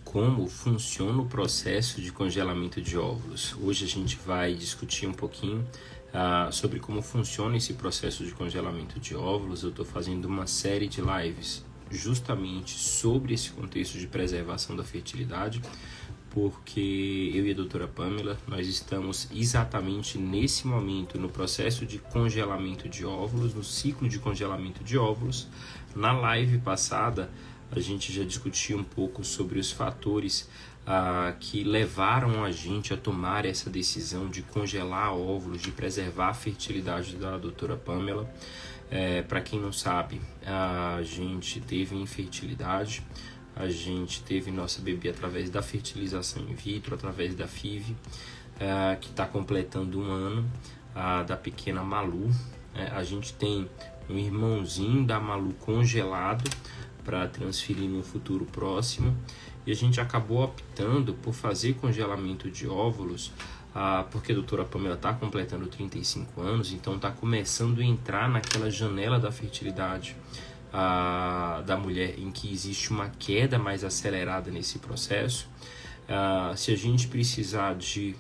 como funciona o processo de congelamento de óvulos. Hoje a gente vai discutir um pouquinho sobre como funciona esse processo de congelamento de óvulos. Eu estou fazendo uma série de lives justamente sobre esse contexto de preservação da fertilidade, porque eu e a doutora Pamela, nós estamos exatamente nesse momento no processo de congelamento de óvulos, no ciclo de congelamento de óvulos. Na live passada, a gente já discutiu um pouco sobre os fatores que levaram a gente a tomar essa decisão de congelar óvulos, de preservar a fertilidade da doutora Pamela. Para quem não sabe, a gente teve infertilidade, a gente teve nossa bebê através da fertilização in vitro, através da FIV, que está completando 1 ano, da pequena Malu. A gente tem um irmãozinho da Malu congelado para transferir no futuro próximo, e a gente acabou optando por fazer congelamento de óvulos, porque a doutora Pamela está completando 35 anos, então está começando a entrar naquela janela da fertilidade da mulher em que existe uma queda mais acelerada nesse processo. Se a gente precisar de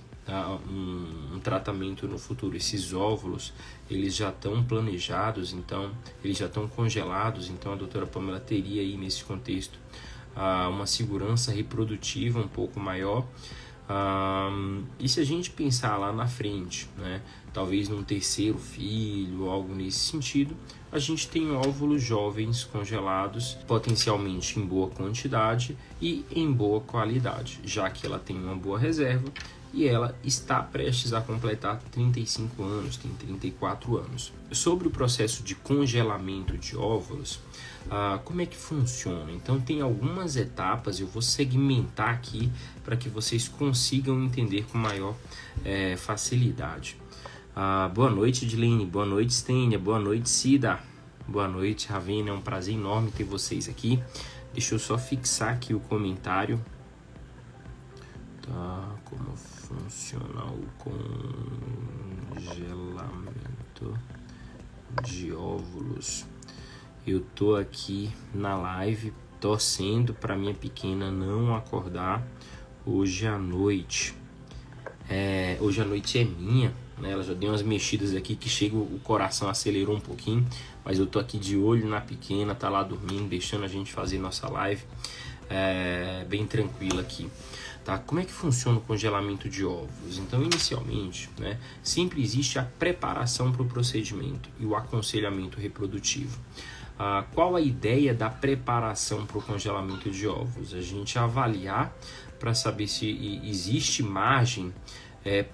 um tratamento no futuro, esses óvulos eles já estão planejados, então eles já estão congelados, então a doutora Pamela teria aí nesse contexto uma segurança reprodutiva um pouco maior. E se a gente pensar lá na frente, né, talvez num terceiro filho, algo nesse sentido, a gente tem óvulos jovens congelados, potencialmente em boa quantidade e em boa qualidade, já que ela tem uma boa reserva e ela está prestes a completar 35 anos, tem 34 anos. Sobre o processo de congelamento de óvulos, como é que funciona? Então tem algumas etapas, eu vou segmentar aqui para que vocês consigam entender com maior facilidade. Boa noite, Edilene, boa noite, Stênia, boa noite, Cida, boa noite, Ravena, é um prazer enorme ter vocês aqui. Deixa eu só fixar aqui o comentário. Como funciona o congelamento de óvulos? Eu tô aqui na live torcendo para minha pequena não acordar hoje à noite. Hoje à noite é minha, né? Ela já deu umas mexidas aqui que chega, o coração acelerou um pouquinho, mas eu tô aqui de olho na pequena, tá lá dormindo, deixando a gente fazer nossa live bem tranquila aqui. Tá? Como é que funciona o congelamento de óvulos? Então, inicialmente, né, sempre existe a preparação para o procedimento e o aconselhamento reprodutivo. Qual a ideia da preparação para o congelamento de óvulos? A gente avaliar para saber se existe margem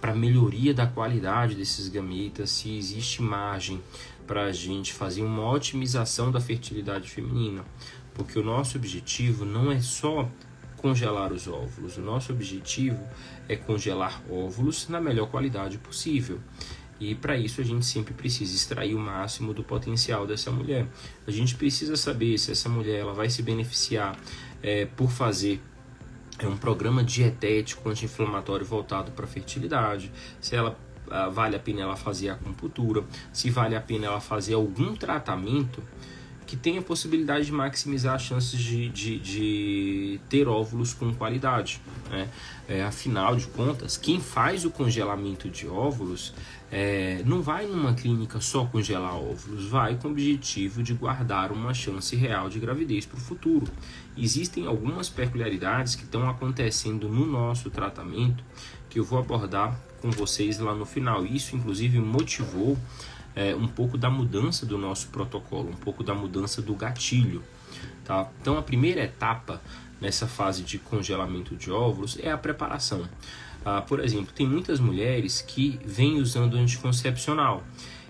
para melhoria da qualidade desses gametas, se existe margem para a gente fazer uma otimização da fertilidade feminina, porque o nosso objetivo não é só congelar os óvulos, o nosso objetivo é congelar óvulos na melhor qualidade possível. E para isso a gente sempre precisa extrair o máximo do potencial dessa mulher. A gente precisa saber se essa mulher ela vai se beneficiar por fazer um programa dietético anti-inflamatório voltado para a fertilidade, se ela vale a pena ela fazer acupuntura, se vale a pena ela fazer algum tratamento que tem a possibilidade de maximizar as chances de ter óvulos com qualidade, né? Afinal de contas, quem faz o congelamento de óvulos não vai numa clínica só congelar óvulos, vai com o objetivo de guardar uma chance real de gravidez para o futuro. Existem algumas peculiaridades que estão acontecendo no nosso tratamento que eu vou abordar com vocês lá no final. Isso, inclusive, motivou um pouco da mudança do nosso protocolo, um pouco da mudança do gatilho, tá? Então a primeira etapa nessa fase de congelamento de óvulos é a preparação. Por exemplo, tem muitas mulheres que vêm usando anticoncepcional,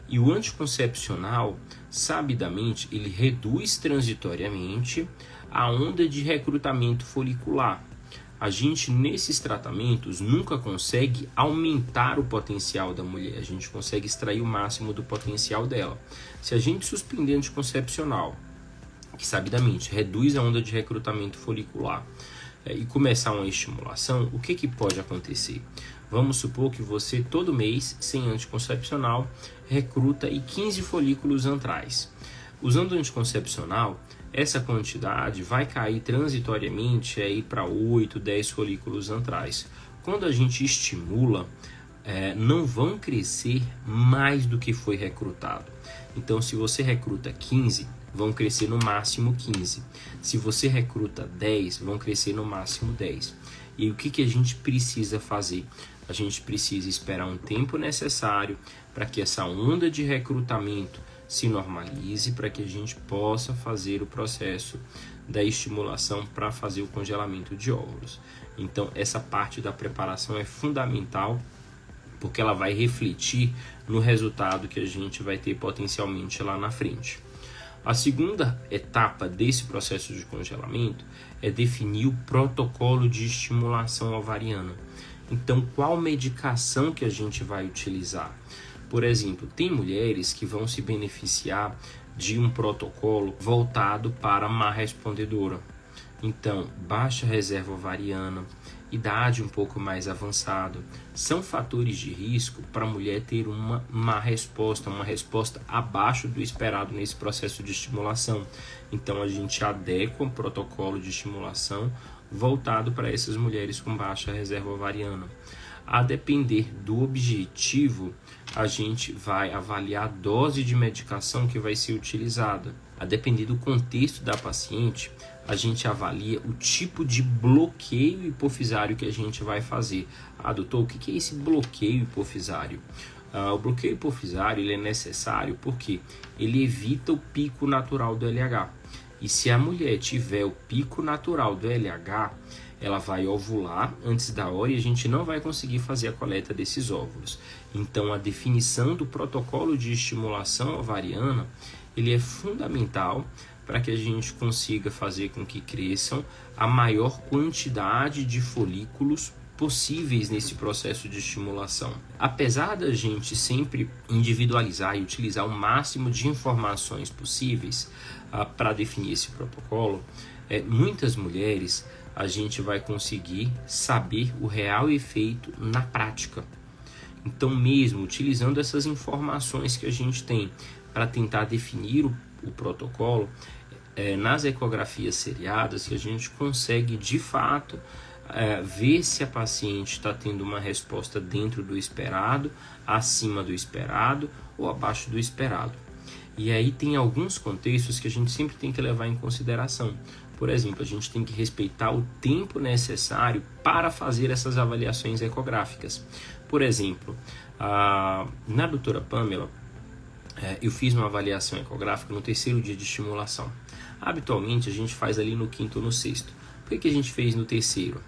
e o anticoncepcional, sabidamente, ele reduz transitoriamente a onda de recrutamento folicular. A gente, nesses tratamentos, nunca consegue aumentar o potencial da mulher, a gente consegue extrair o máximo do potencial dela. Se a gente suspender anticoncepcional, que sabidamente reduz a onda de recrutamento folicular, e começar uma estimulação, o que pode acontecer? Vamos supor que você, todo mês, sem anticoncepcional, recruta 15 folículos antrais. Usando anticoncepcional, essa quantidade vai cair transitoriamente aí para 8, 10 folículos antrais. Quando a gente estimula, não vão crescer mais do que foi recrutado. Então, se você recruta 15, vão crescer no máximo 15. Se você recruta 10, vão crescer no máximo 10. E o que a gente precisa fazer? A gente precisa esperar um tempo necessário para que essa onda de recrutamento se normalize, para que a gente possa fazer o processo da estimulação para fazer o congelamento de óvulos. Então, essa parte da preparação é fundamental, porque ela vai refletir no resultado que a gente vai ter potencialmente lá na frente. A segunda etapa desse processo de congelamento é definir o protocolo de estimulação ovariana. Então, qual medicação que a gente vai utilizar? Por exemplo, tem mulheres que vão se beneficiar de um protocolo voltado para a má respondedora. Então, baixa reserva ovariana, idade um pouco mais avançada, são fatores de risco para a mulher ter uma má resposta, uma resposta abaixo do esperado nesse processo de estimulação. Então, a gente adequa um protocolo de estimulação voltado para essas mulheres com baixa reserva ovariana. A depender do objetivo, a gente vai avaliar a dose de medicação que vai ser utilizada. A depender do contexto da paciente, a gente avalia o tipo de bloqueio hipofisário que a gente vai fazer. Doutor, o que é esse bloqueio hipofisário? O bloqueio hipofisário ele é necessário porque ele evita o pico natural do LH. E se a mulher tiver o pico natural do LH, ela vai ovular antes da hora e a gente não vai conseguir fazer a coleta desses óvulos. Então, a definição do protocolo de estimulação ovariana, ele é fundamental para que a gente consiga fazer com que cresçam a maior quantidade de folículos possíveis nesse processo de estimulação. Apesar da gente sempre individualizar e utilizar o máximo de informações possíveis para definir esse protocolo, muitas mulheres a gente vai conseguir saber o real efeito na prática. Então, mesmo utilizando essas informações que a gente tem para tentar definir o protocolo, nas ecografias seriadas que a gente consegue de fato ver se a paciente está tendo uma resposta dentro do esperado, acima do esperado ou abaixo do esperado. E aí tem alguns contextos que a gente sempre tem que levar em consideração. Por exemplo, a gente tem que respeitar o tempo necessário para fazer essas avaliações ecográficas. Por exemplo, na doutora Pamela, eu fiz uma avaliação ecográfica no 3º dia de estimulação. Habitualmente a gente faz ali no 5º ou no 6º. Por que a gente fez no 3º?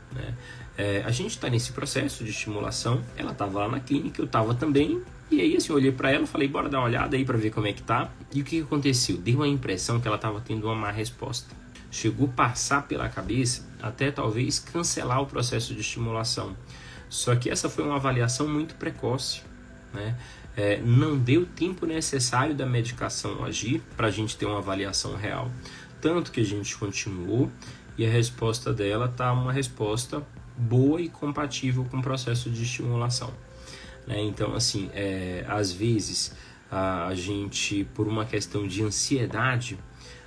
A gente está nesse processo de estimulação, ela estava lá na clínica, eu estava também, e aí assim, eu olhei para ela e falei, bora dar uma olhada aí para ver como é que tá. E o que aconteceu? Deu a impressão que ela estava tendo uma má resposta. Chegou a passar pela cabeça até talvez cancelar o processo de estimulação. Só que essa foi uma avaliação muito precoce, né? Não deu tempo necessário da medicação agir para a gente ter uma avaliação real. Tanto que a gente continuou e a resposta dela está uma resposta boa e compatível com o processo de estimulação. Então, assim, às vezes a gente, por uma questão de ansiedade,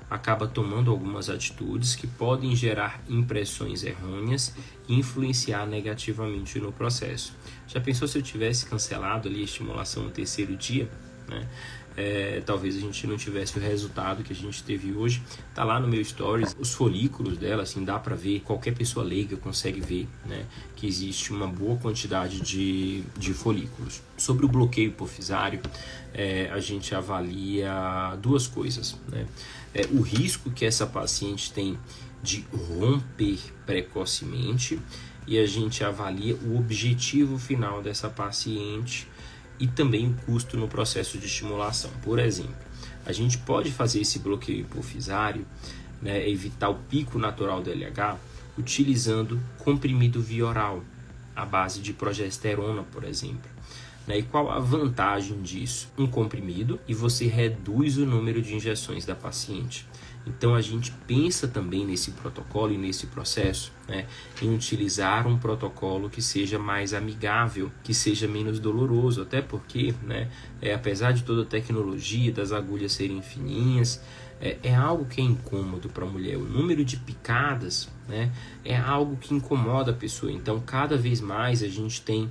acaba tomando algumas atitudes que podem gerar impressões errôneas e influenciar negativamente no processo. Já pensou se eu tivesse cancelado ali a estimulação no 3º dia, né? Talvez a gente não tivesse o resultado que a gente teve hoje. Tá lá no meu stories os folículos dela, assim, dá para ver, qualquer pessoa leiga consegue ver, né, que existe uma boa quantidade de folículos. Sobre o bloqueio hipofisário, a gente avalia duas coisas, né? O risco que essa paciente tem de romper precocemente e a gente avalia o objetivo final dessa paciente e também o custo no processo de estimulação. Por exemplo, a gente pode fazer esse bloqueio hipofisário, né, evitar o pico natural do LH, utilizando comprimido via oral, à base de progesterona, por exemplo. E qual a vantagem disso? Um comprimido e você reduz o número de injeções da paciente. Então a gente pensa também nesse protocolo e nesse processo, né, em utilizar um protocolo que seja mais amigável, que seja menos doloroso, até porque, né, apesar de toda a tecnologia, das agulhas serem fininhas, é algo que é incômodo para a mulher. O número de picadas, né, é algo que incomoda a pessoa. Então, cada vez mais a gente tem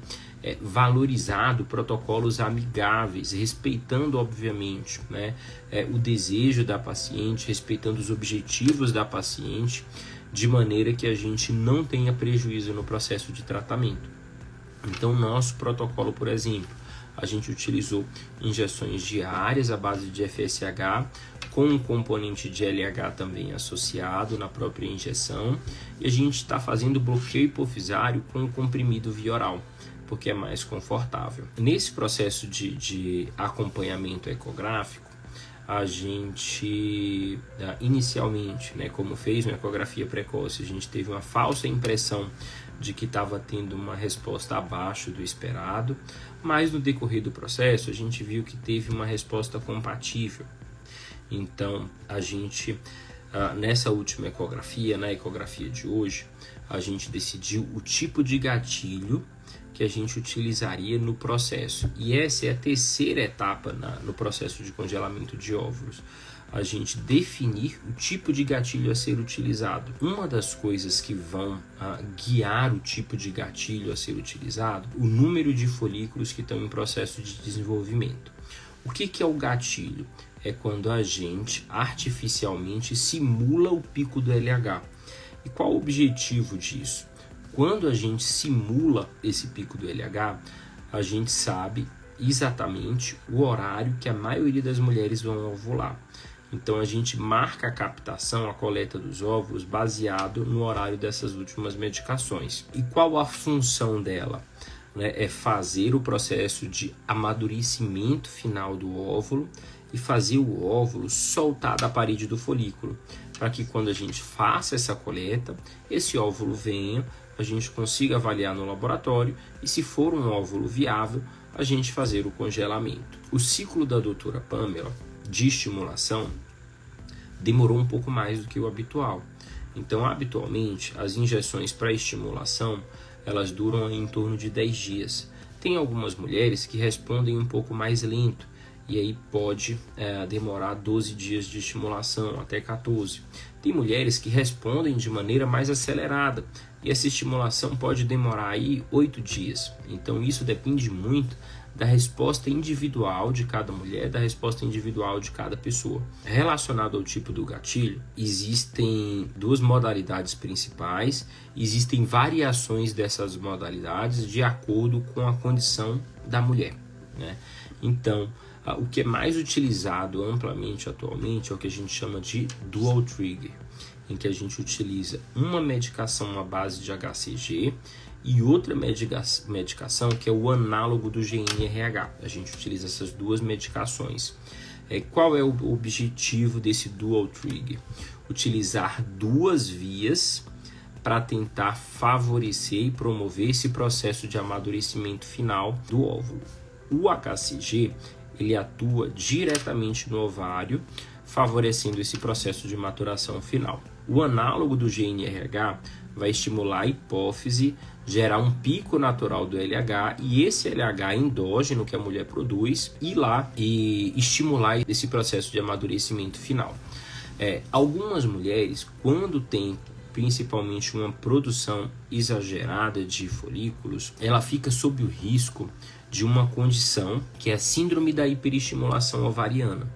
valorizado protocolos amigáveis, respeitando, obviamente, né, o desejo da paciente, respeitando os objetivos da paciente, de maneira que a gente não tenha prejuízo no processo de tratamento. Então, nosso protocolo, por exemplo, a gente utilizou injeções diárias à base de FSH, com um componente de LH também associado na própria injeção, e a gente está fazendo bloqueio hipofisário com o comprimido via oral, porque é mais confortável. Nesse processo de acompanhamento ecográfico, a gente inicialmente, né, como fez uma ecografia precoce, a gente teve uma falsa impressão de que estava tendo uma resposta abaixo do esperado, mas no decorrer do processo a gente viu que teve uma resposta compatível. Então a gente, nessa última ecografia, na ecografia de hoje, a gente decidiu o tipo de gatilho que a gente utilizaria no processo. E essa é a terceira etapa no processo de congelamento de óvulos. A gente definir o tipo de gatilho a ser utilizado. Uma das coisas que vão guiar o tipo de gatilho a ser utilizado, o número de folículos que estão em processo de desenvolvimento. O que é o gatilho? É quando a gente artificialmente simula o pico do LH. E qual o objetivo disso? Quando a gente simula esse pico do LH, a gente sabe exatamente o horário que a maioria das mulheres vão ovular. Então a gente marca a captação, a coleta dos óvulos, baseado no horário dessas últimas medicações. E qual a função dela? É fazer o processo de amadurecimento final do óvulo e fazer o óvulo soltar da parede do folículo, para que quando a gente faça essa coleta, esse óvulo venha, a gente consiga avaliar no laboratório e, se for um óvulo viável, a gente fazer o congelamento. O ciclo da doutora Pamela de estimulação demorou um pouco mais do que o habitual. Então, habitualmente, as injeções para estimulação, elas duram em torno de 10 dias. Tem algumas mulheres que respondem um pouco mais lento, e aí pode demorar 12 dias de estimulação, até 14. Tem mulheres que respondem de maneira mais acelerada, e essa estimulação pode demorar aí 8 dias. Então isso depende muito da resposta individual de cada mulher, da resposta individual de cada pessoa. Relacionado ao tipo do gatilho, existem duas modalidades principais, existem variações dessas modalidades de acordo com a condição da mulher, né? Então, o que é mais utilizado amplamente atualmente é o que a gente chama de dual trigger, em que a gente utiliza uma medicação à base de HCG e outra medicação que é o análogo do GnRH. A gente utiliza essas duas medicações. Qual é o objetivo desse dual trigger? Utilizar duas vias para tentar favorecer e promover esse processo de amadurecimento final do óvulo. O HCG, ele atua diretamente no ovário, favorecendo esse processo de maturação final. O análogo do GnRH vai estimular a hipófise, gerar um pico natural do LH, e esse LH endógeno que a mulher produz ir lá e estimular esse processo de amadurecimento final. Algumas mulheres, quando têm principalmente uma produção exagerada de folículos, ela fica sob o risco de uma condição que é a síndrome da hiperestimulação ovariana,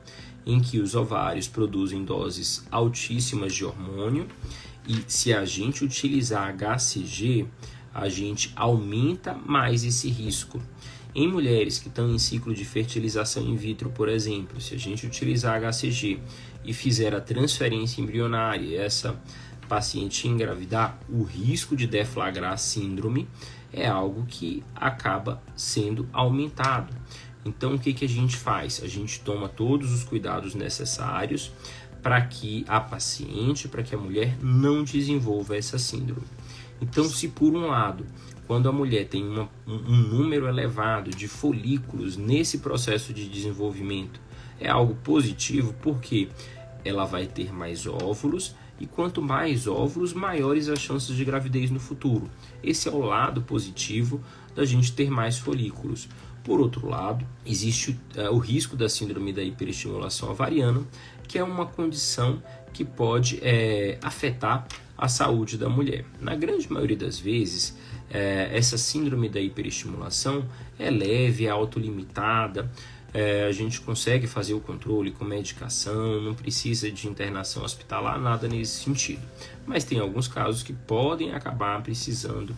em que os ovários produzem doses altíssimas de hormônio, e se a gente utilizar HCG, a gente aumenta mais esse risco. Em mulheres que estão em ciclo de fertilização in vitro, por exemplo, se a gente utilizar HCG e fizer a transferência embrionária e essa paciente engravidar, o risco de deflagrar síndrome é algo que acaba sendo aumentado. Então, o que a gente faz? A gente toma todos os cuidados necessários para que a paciente, para que a mulher não desenvolva essa síndrome. Então, se por um lado, quando a mulher tem um número elevado de folículos nesse processo de desenvolvimento, é algo positivo, porque ela vai ter mais óvulos, e quanto mais óvulos, maiores as chances de gravidez no futuro. Esse é o lado positivo da gente ter mais folículos. Por outro lado, existe o risco da síndrome da hiperestimulação ovariana, que é uma condição que pode afetar a saúde da mulher. Na grande maioria das vezes, essa síndrome da hiperestimulação é leve, é autolimitada, a gente consegue fazer o controle com medicação, não precisa de internação hospitalar, nada nesse sentido. Mas tem alguns casos que podem acabar precisando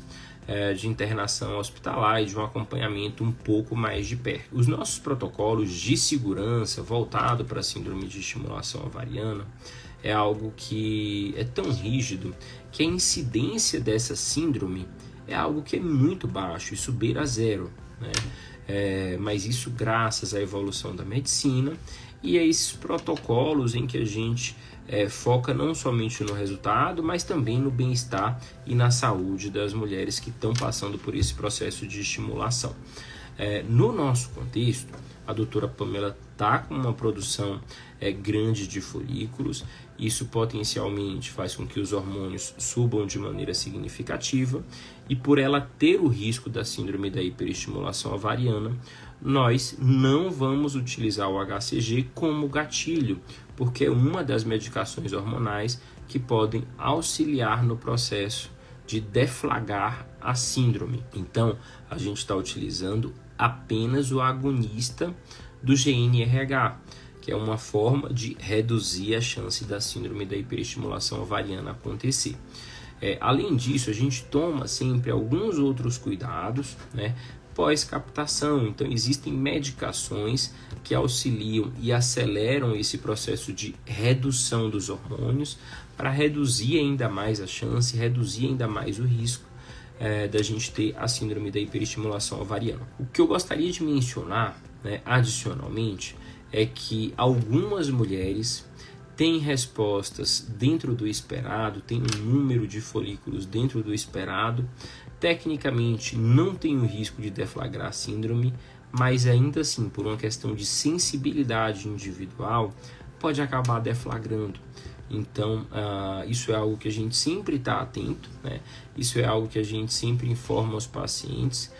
de internação hospitalar e de um acompanhamento um pouco mais de perto. Os nossos protocolos de segurança voltado para a síndrome de estimulação ovariana é algo que é tão rígido que a incidência dessa síndrome é algo que é muito baixo, isso beira zero, né? Mas isso graças à evolução da medicina e a esses protocolos em que a gente foca não somente no resultado, mas também no bem-estar e na saúde das mulheres que estão passando por esse processo de estimulação. No nosso contexto, a doutora Pamela está com uma produção grande de folículos, isso potencialmente faz com que os hormônios subam de maneira significativa, e por ela ter o risco da síndrome da hiperestimulação ovariana, nós não vamos utilizar o HCG como gatilho, porque é uma das medicações hormonais que podem auxiliar no processo de deflagrar a síndrome. Então, a gente está utilizando apenas o agonista do GnRH, que é uma forma de reduzir a chance da síndrome da hiperestimulação ovariana acontecer. Além disso, a gente toma sempre alguns outros cuidados, né, pós-captação. Então, existem medicações que auxiliam e aceleram esse processo de redução dos hormônios para reduzir ainda mais a chance, reduzir ainda mais o risco da gente ter a síndrome da hiperestimulação ovariana. O que eu gostaria de mencionar, né, adicionalmente, é que algumas mulheres têm respostas dentro do esperado, têm um número de folículos dentro do esperado, tecnicamente não tem o risco de deflagrar a síndrome, mas ainda assim, por uma questão de sensibilidade individual, pode acabar deflagrando. Então, isso é algo que a gente sempre está atento, né? Isso é algo que a gente sempre informa aos pacientes,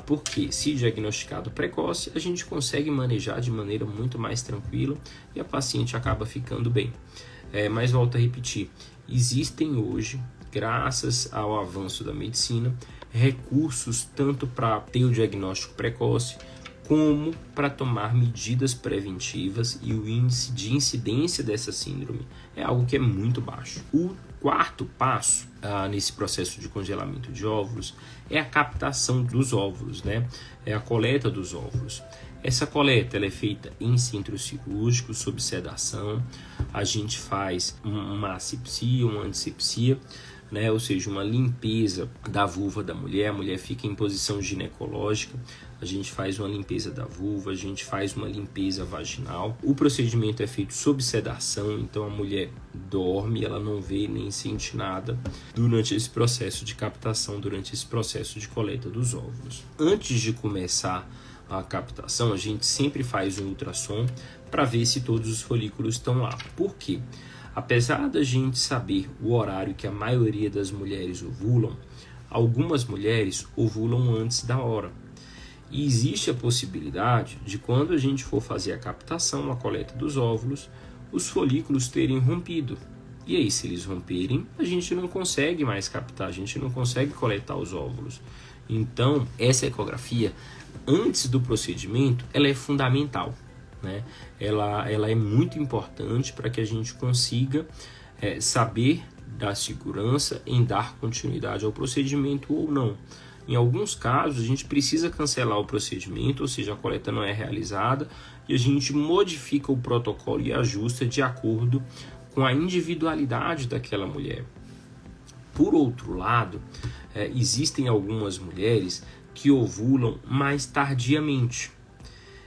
porque se diagnosticado precoce, a gente consegue manejar de maneira muito mais tranquila e a paciente acaba ficando bem. Mas volto a repetir, existem hoje, graças ao avanço da medicina, recursos tanto para ter o diagnóstico precoce, como para tomar medidas preventivas, e o índice de incidência dessa síndrome é algo que é muito baixo. O quarto passo nesse processo de congelamento de óvulos é a captação dos óvulos, né? É a coleta dos óvulos. Essa coleta ela é feita em centro cirúrgico, sob sedação. A gente faz uma asepsia, uma antisepsia, né? Ou seja, uma limpeza da vulva da mulher. A mulher fica em posição ginecológica. A gente faz uma limpeza da vulva, a gente faz uma limpeza vaginal. O procedimento é feito sob sedação, então a mulher dorme, ela não vê nem sente nada durante esse processo de captação, durante esse processo de coleta dos óvulos. Antes de começar a captação, a gente sempre faz um ultrassom para ver se todos os folículos estão lá. Por quê? Apesar da gente saber o horário que a maioria das mulheres ovulam, algumas mulheres ovulam antes da hora. E existe a possibilidade de, quando a gente for fazer a captação, a coleta dos óvulos, os folículos terem rompido. E aí, se eles romperem, a gente não consegue mais captar, a gente não consegue coletar os óvulos. Então, essa ecografia, antes do procedimento, ela é fundamental, né? Ela é muito importante para que a gente consiga saber da segurança em dar continuidade ao procedimento ou não. Em alguns casos, a gente precisa cancelar o procedimento, ou seja, a coleta não é realizada, e a gente modifica o protocolo e ajusta de acordo com a individualidade daquela mulher. Por outro lado, existem algumas mulheres que ovulam mais tardiamente.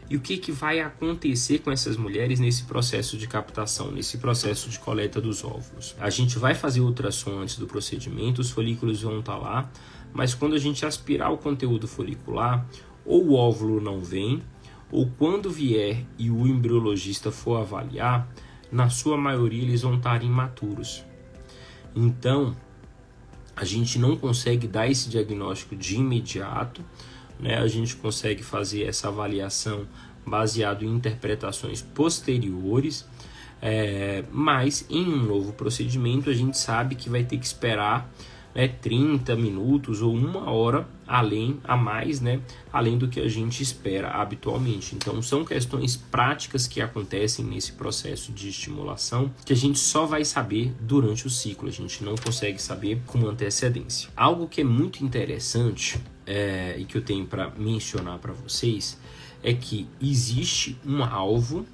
E o que vai acontecer com essas mulheres nesse processo de captação, nesse processo de coleta dos óvulos? A gente vai fazer ultrassom antes do procedimento, os folículos vão estar lá, mas quando a gente aspirar o conteúdo folicular, ou o óvulo não vem, ou quando vier e o embriologista for avaliar, na sua maioria eles vão estar imaturos. Então, a gente não consegue dar esse diagnóstico de imediato, né? A gente consegue fazer essa avaliação baseado em interpretações posteriores, mas em um novo procedimento a gente sabe que vai ter que esperar 30 minutos ou 1 hora a mais, né, além do que a gente espera habitualmente. Então são questões práticas que acontecem nesse processo de estimulação que a gente só vai saber durante o ciclo, a gente não consegue saber com antecedência. Algo que é muito interessante e que eu tenho para mencionar para vocês é que existe um alvo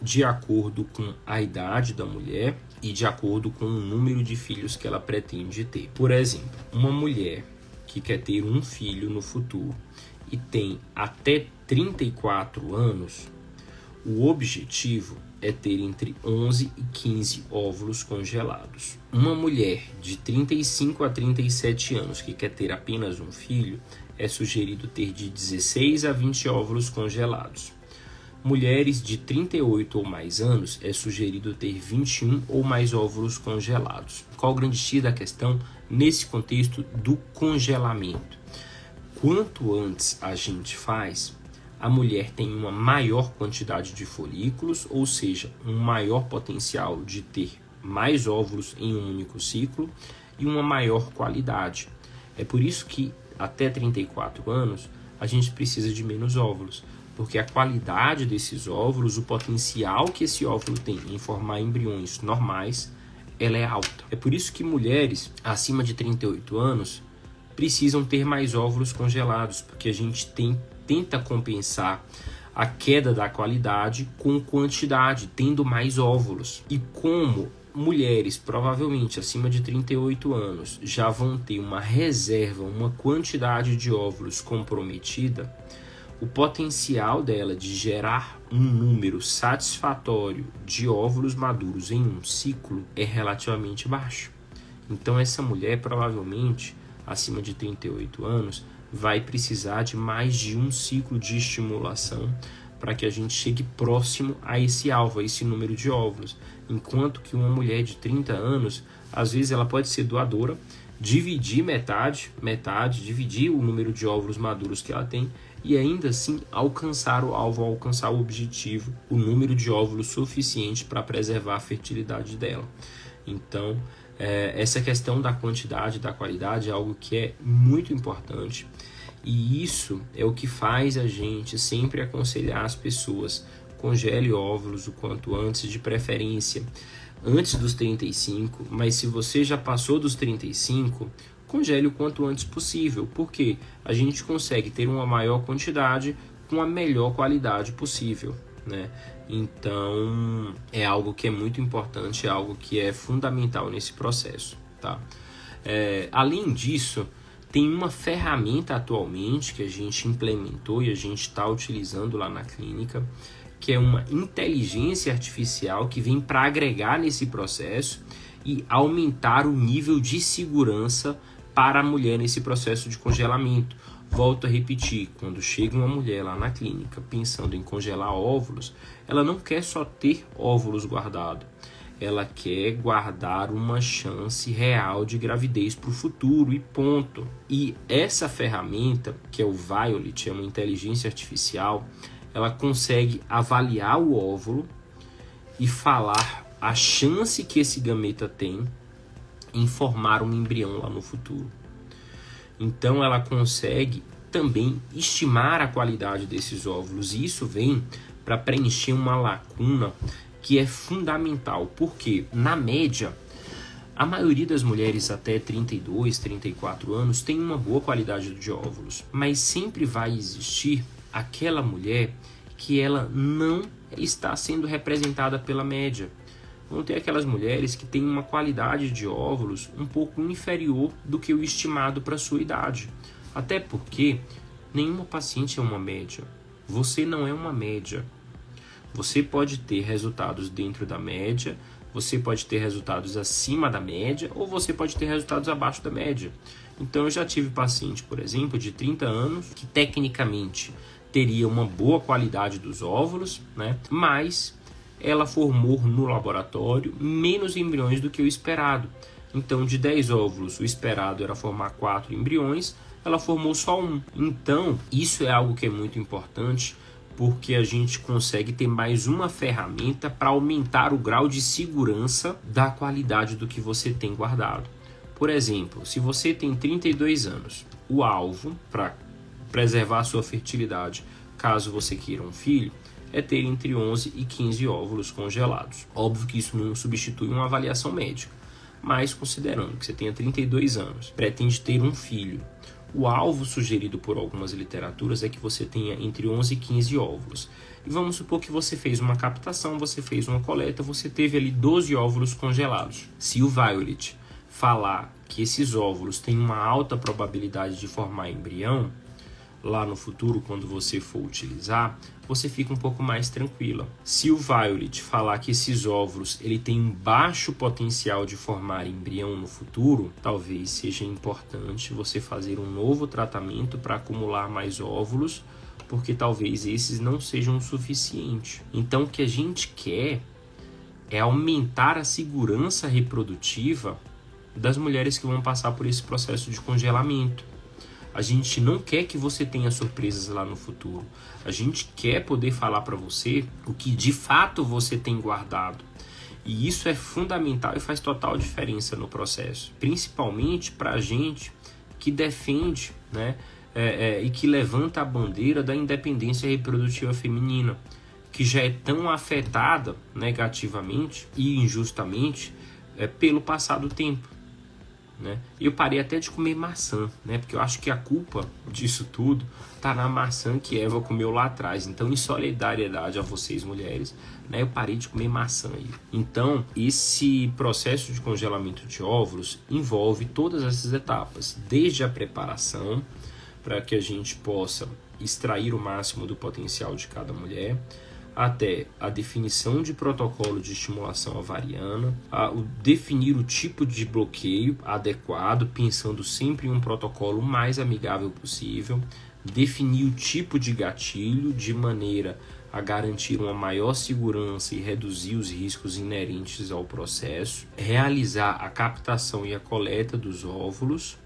de acordo com a idade da mulher e de acordo com o número de filhos que ela pretende ter. Por exemplo, uma mulher que quer ter um filho no futuro e tem até 34 anos, o objetivo é ter entre 11 e 15 óvulos congelados. Uma mulher de 35 a 37 anos que quer ter apenas um filho, é sugerido ter de 16 a 20 óvulos congelados. Mulheres de 38 ou mais anos, é sugerido ter 21 ou mais óvulos congelados. Qual o grande X da questão nesse contexto do congelamento? Quanto antes a gente faz, a mulher tem uma maior quantidade de folículos, ou seja, um maior potencial de ter mais óvulos em um único ciclo e uma maior qualidade. É por isso que até 34 anos a gente precisa de menos óvulos, porque a qualidade desses óvulos, o potencial que esse óvulo tem em formar embriões normais, ela é alta. É por isso que mulheres acima de 38 anos precisam ter mais óvulos congelados, porque a gente tenta compensar a queda da qualidade com quantidade, tendo mais óvulos. E como mulheres provavelmente acima de 38 anos já vão ter uma reserva, uma quantidade de óvulos comprometida, o potencial dela de gerar um número satisfatório de óvulos maduros em um ciclo é relativamente baixo. Então essa mulher provavelmente acima de 38 anos vai precisar de mais de um ciclo de estimulação para que a gente chegue próximo a esse alvo, a esse número de óvulos. Enquanto que uma mulher de 30 anos, às vezes ela pode ser doadora, dividir metade, dividir o número de óvulos maduros que ela tem e ainda assim alcançar o alvo, alcançar o objetivo, o número de óvulos suficiente para preservar a fertilidade dela. Então, essa questão da quantidade e da qualidade é algo que é muito importante e isso é o que faz a gente sempre aconselhar as pessoas: congele óvulos o quanto antes, de preferência antes dos 35, mas se você já passou dos 35, congele o quanto antes possível, porque a gente consegue ter uma maior quantidade com a melhor qualidade possível, né? Então, é algo que é muito importante, é algo que é fundamental nesse processo, tá? Além disso, tem uma ferramenta atualmente que a gente implementou e a gente está utilizando lá na clínica, que é uma inteligência artificial que vem para agregar nesse processo e aumentar o nível de segurança para a mulher nesse processo de congelamento. Volto a repetir, quando chega uma mulher lá na clínica pensando em congelar óvulos, ela não quer só ter óvulos guardados, ela quer guardar uma chance real de gravidez para o futuro e ponto. E essa ferramenta, que é o Violet, é uma inteligência artificial, ela consegue avaliar o óvulo e falar a chance que esse gameta tem em formar um embrião lá no futuro. Então ela consegue também estimar a qualidade desses óvulos e isso vem para preencher uma lacuna que é fundamental, porque na média a maioria das mulheres até 32, 34 anos tem uma boa qualidade de óvulos, mas sempre vai existir aquela mulher que ela não está sendo representada pela média. Vão ter aquelas mulheres que têm uma qualidade de óvulos um pouco inferior do que o estimado para sua idade. Até porque nenhuma paciente é uma média. Você não é uma média. Você pode ter resultados dentro da média, você pode ter resultados acima da média ou você pode ter resultados abaixo da média. Então eu já tive paciente, por exemplo, de 30 anos que tecnicamente teria uma boa qualidade dos óvulos, né? Mas ela formou no laboratório menos embriões do que o esperado. Então, de 10 óvulos, o esperado era formar 4 embriões, ela formou só 1. Então, isso é algo que é muito importante, porque a gente consegue ter mais uma ferramenta para aumentar o grau de segurança da qualidade do que você tem guardado. Por exemplo, se você tem 32 anos, o alvo para preservar a sua fertilidade, caso você queira um filho, é ter entre 11 e 15 óvulos congelados. Óbvio que isso não substitui uma avaliação médica, mas considerando que você tenha 32 anos, pretende ter um filho, o alvo sugerido por algumas literaturas é que você tenha entre 11 e 15 óvulos. E vamos supor que você fez uma captação, você fez uma coleta, você teve ali 12 óvulos congelados. Se o Violet falar que esses óvulos têm uma alta probabilidade de formar embrião, lá no futuro, quando você for utilizar, você fica um pouco mais tranquila. Se o Violet falar que esses óvulos ele tem um baixo potencial de formar embrião no futuro, talvez seja importante você fazer um novo tratamento para acumular mais óvulos, porque talvez esses não sejam o suficiente. Então, o que a gente quer é aumentar a segurança reprodutiva das mulheres que vão passar por esse processo de congelamento. A gente não quer que você tenha surpresas lá no futuro. A gente quer poder falar para você o que de fato você tem guardado. E isso é fundamental e faz total diferença no processo. Principalmente para a gente que defende, né, e que levanta a bandeira da independência reprodutiva feminina, que já é tão afetada negativamente e injustamente pelo passar do tempo. Né? E eu parei até de comer maçã, né? Porque eu acho que a culpa disso tudo está na maçã que Eva comeu lá atrás. Então, em solidariedade a vocês, mulheres, né, eu parei de comer maçã aí. Então, esse processo de congelamento de óvulos envolve todas essas etapas, desde a preparação, para que a gente possa extrair o máximo do potencial de cada mulher, até a definição de protocolo de estimulação ovariana, o definir o tipo de bloqueio adequado, pensando sempre em um protocolo mais amigável possível, definir o tipo de gatilho de maneira a garantir uma maior segurança e reduzir os riscos inerentes ao processo, realizar a captação e a coleta dos óvulos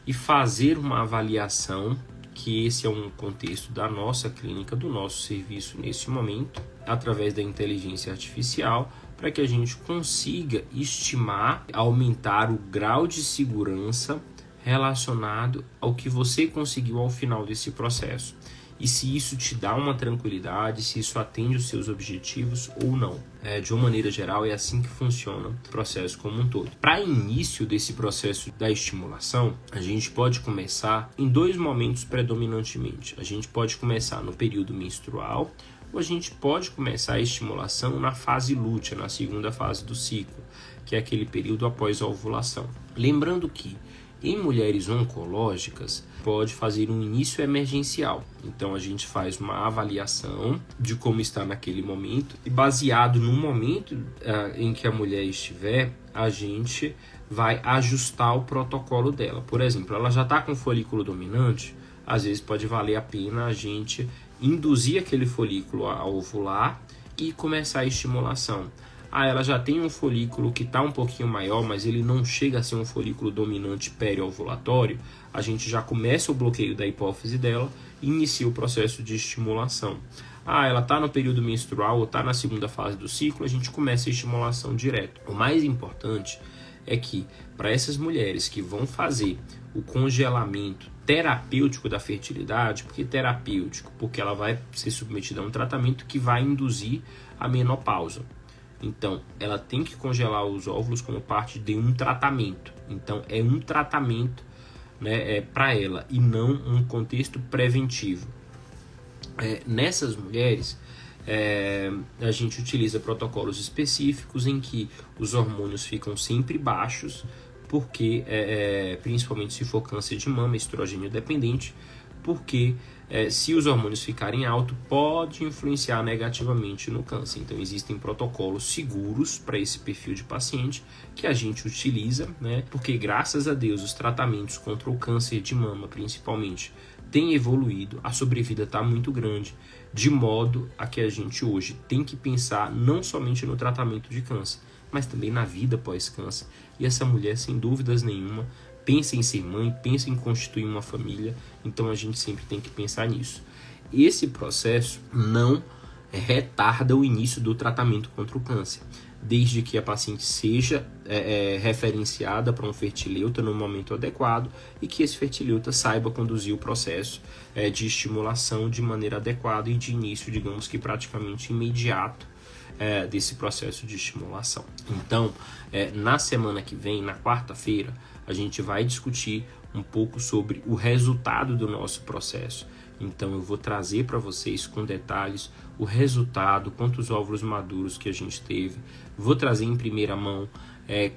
e fazer uma avaliação, que esse é um contexto da nossa clínica, do nosso serviço nesse momento, através da inteligência artificial, para que a gente consiga estimar, aumentar o grau de segurança relacionado ao que você conseguiu ao final desse processo. E se isso te dá uma tranquilidade, se isso atende os seus objetivos ou não. De uma maneira geral, é assim que funciona o processo como um todo. Para início desse processo da estimulação, a gente pode começar em 2 momentos predominantemente. A gente pode começar no período menstrual, ou a gente pode começar a estimulação na fase lútea, na segunda fase do ciclo, que é aquele período após a ovulação. Lembrando que em mulheres oncológicas, pode fazer um início emergencial. Então, a gente faz uma avaliação de como está naquele momento e, baseado no momento em que a mulher estiver, a gente vai ajustar o protocolo dela. Por exemplo, ela já está com folículo dominante, às vezes pode valer a pena a gente induzir aquele folículo a ovular e começar a estimulação. Ela já tem um folículo que está um pouquinho maior, mas ele não chega a ser um folículo dominante periovulatório, a gente já começa o bloqueio da hipófise dela e inicia o processo de estimulação. Ela está no período menstrual ou está na segunda fase do ciclo, a gente começa a estimulação direto. O mais importante é que, para essas mulheres que vão fazer o congelamento terapêutico da fertilidade, porque terapêutico, porque ela vai ser submetida a um tratamento que vai induzir a menopausa. Então, ela tem que congelar os óvulos como parte de um tratamento. Então, é um tratamento, né, para ela e não um contexto preventivo. Nessas mulheres, a gente utiliza protocolos específicos em que os hormônios ficam sempre baixos, porque, principalmente se for câncer de mama, estrogênio dependente, porque se os hormônios ficarem altos, pode influenciar negativamente no câncer. Então, existem protocolos seguros para esse perfil de paciente que a gente utiliza, né? Porque, graças a Deus, os tratamentos contra o câncer de mama, principalmente, tem evoluído, a sobrevida está muito grande, de modo a que a gente hoje tem que pensar não somente no tratamento de câncer, mas também na vida pós-câncer. E essa mulher, sem dúvidas nenhuma, pensa em ser mãe, pensa em constituir uma família, então a gente sempre tem que pensar nisso. Esse processo não retarda o início do tratamento contra o câncer, desde que a paciente seja referenciada para um fertileuta no momento adequado e que esse fertileuta saiba conduzir o processo de estimulação de maneira adequada e de início, digamos que praticamente imediato, desse processo de estimulação. Então, na semana que vem, na quarta-feira, a gente vai discutir um pouco sobre o resultado do nosso processo. Então eu vou trazer para vocês com detalhes o resultado, quantos óvulos maduros que a gente teve. Vou trazer em primeira mão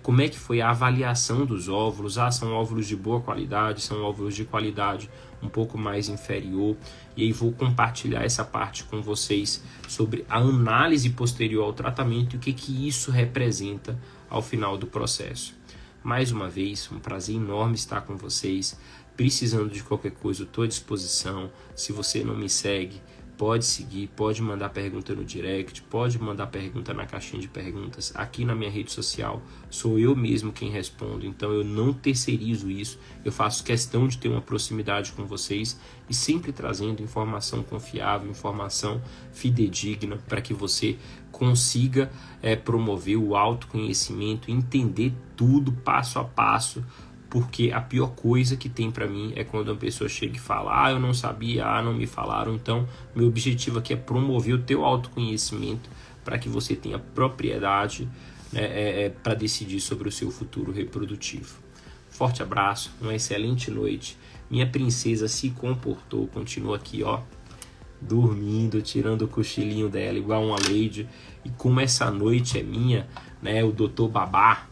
como é que foi a avaliação dos óvulos. São óvulos de boa qualidade, são óvulos de qualidade um pouco mais inferior. E aí vou compartilhar essa parte com vocês sobre a análise posterior ao tratamento e o que isso representa ao final do processo. Mais uma vez, um prazer enorme estar com vocês. Precisando de qualquer coisa, eu estou à disposição. Se você não me segue, pode seguir, pode mandar pergunta no direct, pode mandar pergunta na caixinha de perguntas. Aqui na minha rede social, sou eu mesmo quem respondo, então eu não terceirizo isso. Eu faço questão de ter uma proximidade com vocês e sempre trazendo informação confiável, informação fidedigna, para que você consiga promover o autoconhecimento, entender tudo passo a passo. Porque a pior coisa que tem para mim é quando uma pessoa chega e fala: eu não sabia, não me falaram. Então, meu objetivo aqui é promover o teu autoconhecimento para que você tenha propriedade para decidir sobre o seu futuro reprodutivo. Forte abraço, uma excelente noite. Minha princesa se comportou, continua aqui, dormindo, tirando o cochilinho dela, igual uma lady. E como essa noite é minha, o Dr. Babá,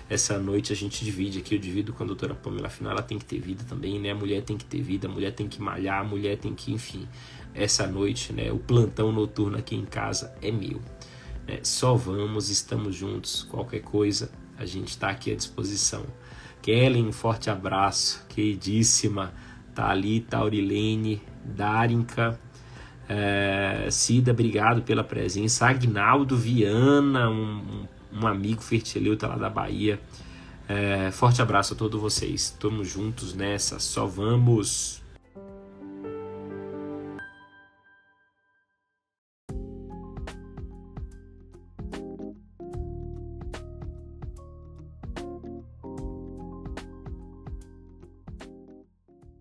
essa noite a gente divide aqui, eu divido com a doutora Pamela, afinal ela tem que ter vida também, a mulher tem que ter vida, a mulher tem que malhar, a mulher tem que, enfim, essa noite, o plantão noturno aqui em casa é meu, só vamos, estamos juntos, qualquer coisa, a gente está aqui à disposição. Kellen, um forte abraço, queridíssima, Thalita, Aurilene, Darinka, Cida, obrigado pela presença, Agnaldo Viana, um amigo fertileuta lá da Bahia. Forte abraço a todos vocês. Estamos juntos nessa. Só vamos.